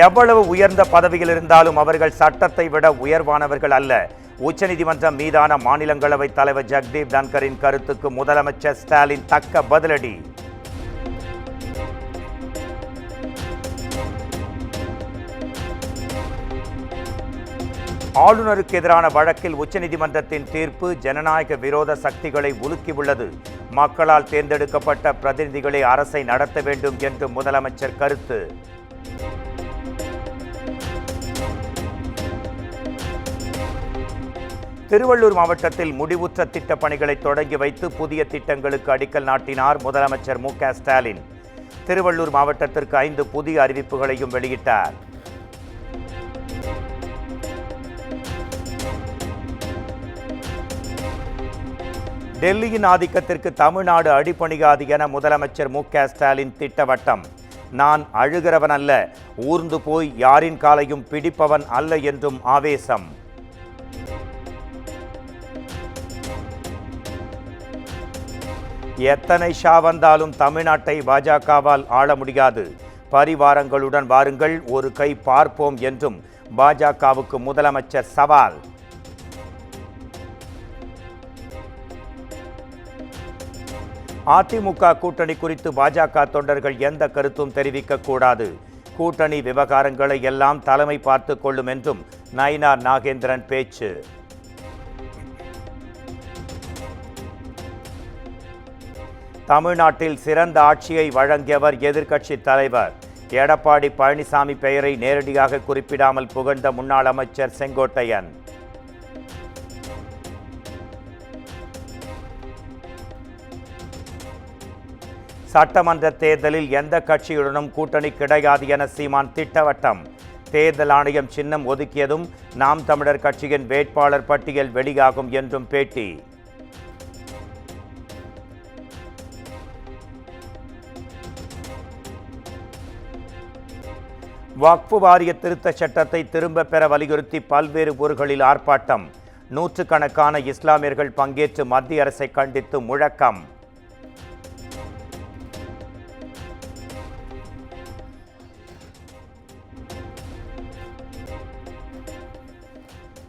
எவ்வளவு உயர்ந்த பதவியில் இருந்தாலும் அவர்கள் சட்டத்தை விட உயர்வானவர்கள் அல்ல. உச்சநீதிமன்றம் மீதான மாநிலங்களவை தலைவர் ஜக்தீப் தன்கரின் கருத்துக்கு முதலமைச்சர் ஸ்டாலின் தக்க பதிலடி. ஆளுநருக்கு எதிரான வழக்கில் உச்சநீதிமன்றத்தின் தீர்ப்பு ஜனநாயக விரோத சக்திகளை உலுக்கியுள்ளது. மக்களால் தேர்ந்தெடுக்கப்பட்ட பிரதிநிதிகளை அரசை நடத்த வேண்டும் என்று முதலமைச்சர் கருத்து. திருவள்ளூர் மாவட்டத்தில் முடிவுற்ற திட்டப் பணிகளை தொடங்கி வைத்து புதிய திட்டங்களுக்கு அடிக்கல் நாட்டினார் முதலமைச்சர் மு.க.ஸ்டாலின். திருவள்ளூர் மாவட்டத்திற்கு 5 புதிய அறிவிப்புகளையும் வெளியிட்டார். டெல்லியின் ஆதிக்கத்திற்கு தமிழ்நாடு அடிபணியாது என முதலமைச்சர் மு.க.ஸ்டாலின் திட்டவட்டம். நான் அழுகிறவன் அல்ல, ஊர்ந்து போய் யாரின் காலையும் பிடிப்பவன் அல்ல என்றும் ஆவேசம். எத்தனை ஷா வந்தாலும் தமிழ்நாட்டை பாஜகவால் ஆள முடியாது. பரிவாரங்களுடன் வாருங்கள், ஒரு கை பார்ப்போம் என்றும் பாஜகவுக்கு முதலமைச்சர் சவால். அதிமுக கூட்டணி குறித்து பாஜக தொண்டர்கள் எந்த கருத்தும் தெரிவிக்க கூடாது. கூட்டணி விவகாரங்களை எல்லாம் தலைமை பார்த்துக் கொள்ளும் என்றும் நயினார் நாகேந்திரன் பேச்சு. தமிழ்நாட்டில் சிறந்த ஆட்சியை வழங்கியவர் எதிர்க்கட்சி தலைவர். எடப்பாடி பழனிசாமி பெயரை நேரடியாக குறிப்பிடாமல் புகழ்ந்த முன்னாள் அமைச்சர் செங்கோட்டையன். சட்டமன்ற தேர்தலில் எந்த கட்சியுடனும் கூட்டணி கிடையாது என சீமான் திட்டவட்டம். தேர்தல் ஆணையம் சின்னம் ஒதுக்கியதும் நாம் தமிழர் கட்சியின் வேட்பாளர் பட்டியல் வெளியாகும் என்றும் பேட்டி. வக்ஃபு வாரிய திருத்த சட்டத்தை திரும்ப பெற வலியுறுத்தி பல்வேறு ஊர்களில் ஆர்ப்பாட்டம். நூற்றுக்கணக்கான இஸ்லாமியர்கள் பங்கேற்று மத்திய அரசை கண்டித்து முழக்கம்.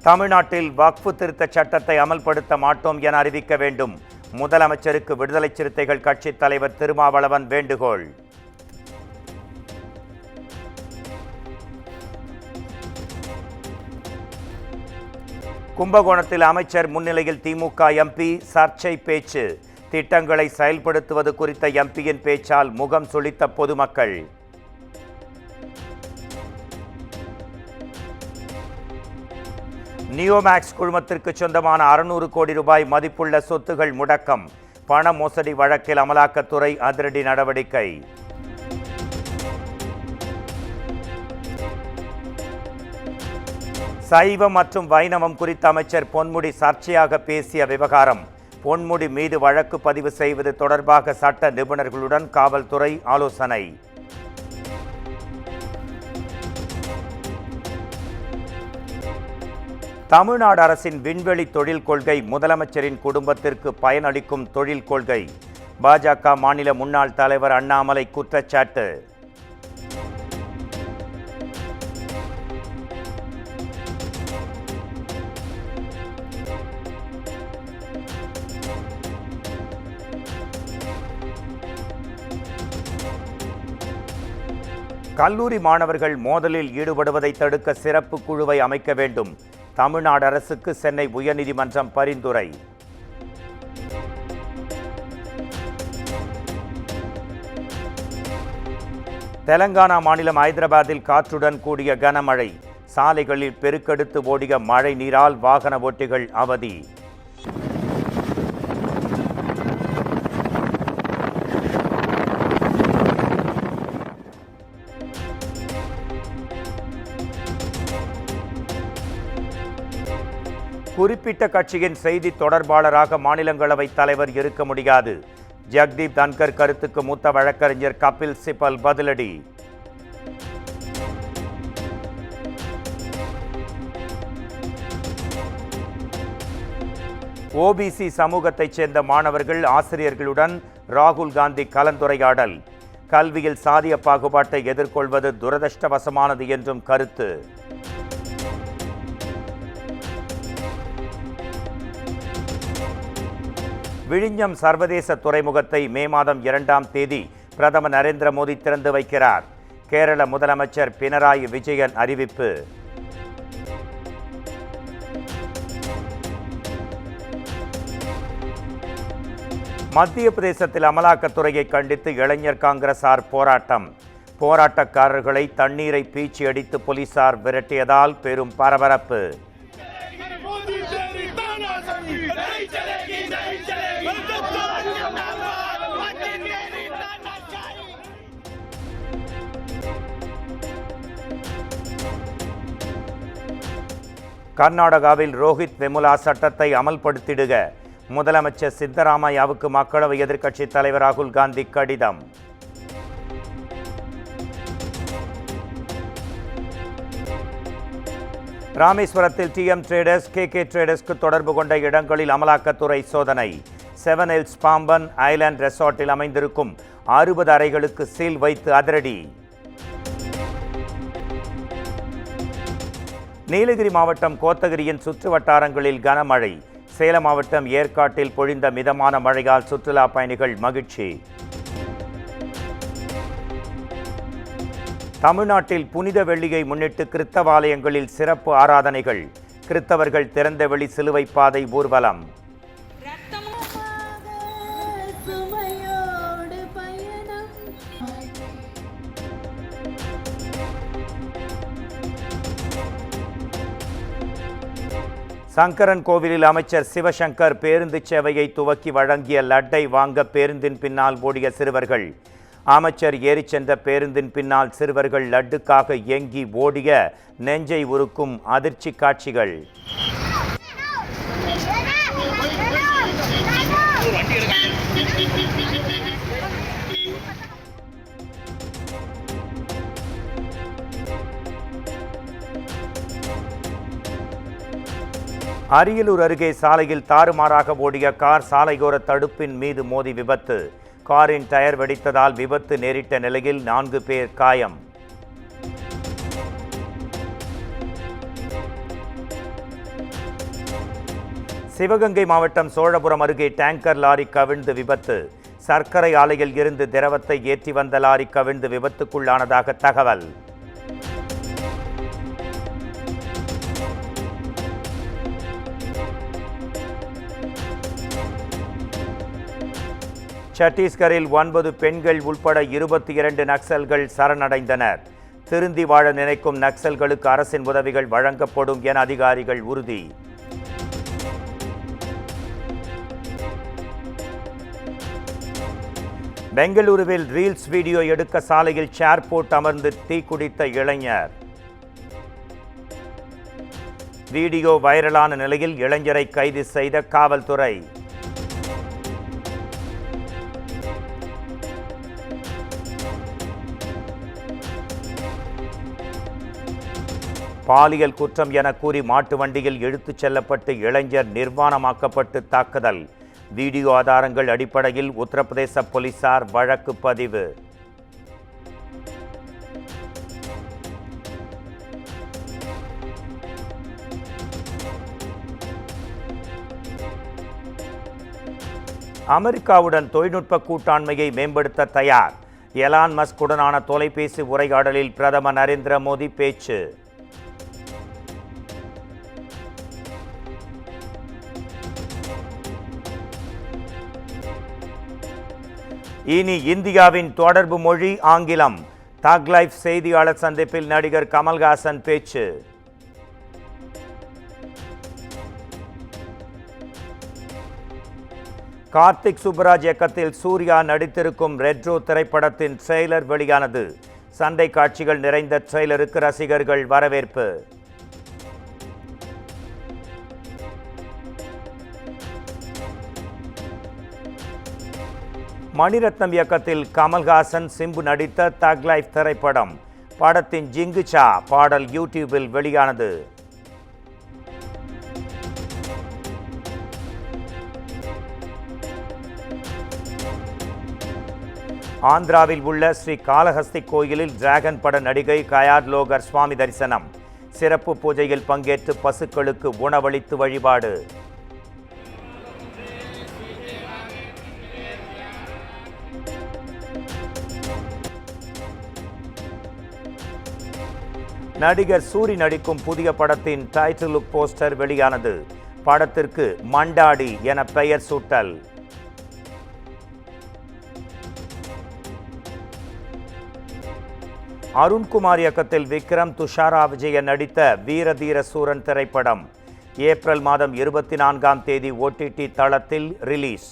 தமிழ்நாட்டில் வக்ஃபு திருத்த சட்டத்தை அமல்படுத்த மாட்டோம் என அறிவிக்க வேண்டும். முதலமைச்சருக்கு விடுதலை சிறுத்தைகள் கட்சித் தலைவர் திருமாவளவன் வேண்டுகோள். கும்பகோணத்தில் அமைச்சர் முன்னிலையில் திமுக எம்பி சர்ச்சை பேச்சு. திட்டங்களை செயல்படுத்துவது குறித்த எம்பியின் பேச்சால் முகம் சுளித்த பொதுமக்கள். நியோமேக்ஸ் குழுமத்திற்கு சொந்தமான 600 கோடி ரூபாய் மதிப்புள்ள சொத்துகள் முடக்கம். பண மோசடி வழக்கில் அமலாக்கத்துறை அதிரடி நடவடிக்கை. சைவம் மற்றும் வைணவம் குறித்த அமைச்சர் பொன்முடி சர்ச்சையாக பேசிய விவகாரம். பொன்முடி மீது வழக்கு பதிவு செய்வது தொடர்பாக சட்ட நிபுணர்களுடன் காவல்துறை ஆலோசனை. தமிழ்நாடு அரசின் விண்வெளி தொழில் கொள்கை முதலமைச்சரின் குடும்பத்திற்கு பயனளிக்கும் தொழில் கொள்கை. பாஜக மாநில முன்னாள் தலைவர் அண்ணாமலை குற்றச்சாட்டு. கல்லூரி மாணவர்கள் மோதலில் ஈடுபடுவதை தடுக்க சிறப்பு குழுவை அமைக்க வேண்டும். தமிழ்நாடு அரசுக்கு சென்னை உயர்நீதிமன்றம் பரிந்துரை. தெலங்கானா மாநிலம் ஐதராபாத்தில் காற்றுடன் கூடிய கனமழை. சாலைகளில் பெருக்கெடுத்து ஓடிய மழை நீரால் வாகன ஓட்டிகள் அவதி. குறிப்பிட்ட கட்சியின் செய்தி தொடர்பாளராக மாநிலங்களவை தலைவர் இருக்க முடியாது. ஜக்தீப் தன்கர் கருத்துக்கு மூத்த வழக்கறிஞர் கபில் சிபல் பதிலடி. ஓபிசி சமூகத்தைச் சேர்ந்த மாணவர்கள் ஆசிரியர்களுடன் ராகுல் காந்தி கலந்துரையாடல். கல்வியில் சாதிய பாகுபாட்டை எதிர்கொள்வது துரதிர்ஷ்டவசமானது என்றும் கருத்து. விழிஞம் சர்வதேச துறைமுகத்தை மே மாதம் 2ஆம் தேதி பிரதமர் நரேந்திர மோடி திறந்து வைக்கிறார். கேரள முதலமைச்சர் பினராயி விஜயன் அறிவிப்பு. மத்திய பிரதேசத்தில் அமலாக்கத்துறையை கண்டித்து இளைஞர் காங்கிரசார் போராட்டம். போராட்டக்காரர்களை தண்ணீரை பீச்சி அடித்து போலீசார் விரட்டியதால் பெரும் பரபரப்பு. கர்நாடகாவில் ரோஹித் வெமுலா சட்டத்தை அமல்படுத்திடுக. முதலமைச்சர் சித்தராமையாவுக்கு மக்களவை எதிர்க்கட்சித் தலைவர் ராகுல் காந்தி கடிதம். ராமேஸ்வரத்தில் TM டிரேடர்ஸ், KK டிரேடர்ஸ்க்கு தொடர்பு கொண்ட இடங்களில் அமலாக்கத்துறை சோதனை. 7 ஹில்ஸ் பாம்பன் ஐலாண்ட் ரெசார்ட்டில் அமைந்திருக்கும் 60 அறைகளுக்கு சீல் வைத்து அதிரடி. நீலகிரி மாவட்டம் கோத்தகிரியின் சுற்று வட்டாரங்களில் கனமழை. சேலம் மாவட்டம் ஏற்காட்டில் பொழிந்த மிதமான மழையால் சுற்றுலா பயணிகள் மகிழ்ச்சி. தமிழ்நாட்டில் புனித வெள்ளியை முன்னிட்டு கிறித்தவ ஆலயங்களில் சிறப்பு ஆராதனைகள். கிறித்தவர்கள் திறந்தவெளி சிலுவை பாதை ஊர்வலம். சங்கரன் கோவிலில் அமைச்சர் சிவசங்கர் பேருந்து சேவையை துவக்கி வழங்கிய லட்டை வாங்க பேருந்தின் பின்னால் ஓடிய சிறுவர்கள். அமைச்சர் ஏறிச் சென்ற பேருந்தின் பின்னால் சிறுவர்கள் லட்டுக்காக ஏங்கி ஓடிய நெஞ்சை உருக்கும் அதிர்ச்சி காட்சிகள். அரியலூர் அருகே சாலையில் தாறுமாறாக ஓடிய கார் சாலையோர தடுப்பின் மீது மோதி விபத்து. காரின் டயர் வெடித்ததால் விபத்து நேரிட்ட நிலையில் 4 பேர் காயம். சிவகங்கை மாவட்டம் சோழபுரம் அருகே டேங்கர் லாரி கவிழ்ந்து விபத்து. சர்க்கரை ஆலையில் இருந்து திரவத்தை ஏற்றி வந்த லாரி கவிழ்ந்து விபத்துக்குள்ளானதாக தகவல். சத்தீஸ்கரில் 9 பெண்கள் உள்பட 22 நக்சல்கள் சரணடைந்தனர். திருந்தி வாழ நினைக்கும் நக்சல்களுக்கு அரசின் உதவிகள் வழங்கப்படும் என அதிகாரிகள் உறுதி. பெங்களூருவில் ரீல்ஸ் வீடியோ எடுக்க சாலையில் சேர் போட்டு அமர்ந்து தீ குடித்த இளைஞர். வீடியோ வைரலான நிலையில் இளைஞரை கைது செய்த காவல்துறை. பாலியல் குற்றம் என கூறி மாட்டு வண்டியில் இழுத்துச் செல்லப்பட்டு இளைஞர் நிர்வாணமாக்கப்பட்டு தாக்குதல். வீடியோ ஆதாரங்கள் அடிப்படையில் உத்தரப்பிரதேச போலீசார் வழக்கு பதிவு. அமெரிக்காவுடன் தொழில்நுட்ப கூட்டாண்மையை மேம்படுத்த தயார். எலான் மஸ்க் உடனான தொலைபேசி உரையாடலில் பிரதமர் நரேந்திர மோடி பேச்சு. இனி இந்தியாவின் தொடர்பு மொழி ஆங்கிலம். தக் லைஃப் செய்தியாளர் சந்திப்பில் நடிகர் கமல்ஹாசன் பேச்சு. கார்த்திக் சுப்புராஜ் இயக்கத்தில் சூர்யா நடித்திருக்கும் ரெட்ரோ திரைப்படத்தின் ட்ரெய்லர் வெளியானது. சண்டை காட்சிகள் நிறைந்த ட்ரெய்லருக்கு ரசிகர்கள் வரவேற்பு. மணிரத்னம் இயக்கத்தில் கமல்ஹாசன் சிம்பு நடித்த தக் லைஃப் திரைப்படம். படத்தின் ஜிங்குச்சா பாடல் யூடியூபில் வெளியானது. ஆந்திராவில் உள்ள ஸ்ரீ காளஹஸ்தி கோயிலில் டிராகன் பட நடிகை கயார் லோகர் சுவாமி தரிசனம். சிறப்பு பூஜையில் பங்கேற்று பசுக்களுக்கு உணவளித்து வழிபாடு. நடிகர் சூரி நடிக்கும் புதிய படத்தின் டைட்டில் லுக் போஸ்டர் வெளியானது. படத்திற்கு மண்டாடி என பெயர் சூட்டல். அருண்குமார் இயக்கத்தில் விக்ரம், துஷாரா விஜயன் நடித்த வீரதீர சூரன் திரைப்படம் ஏப்ரல் மாதம் 24ஆம் தேதி OTT தளத்தில் ரிலீஸ்.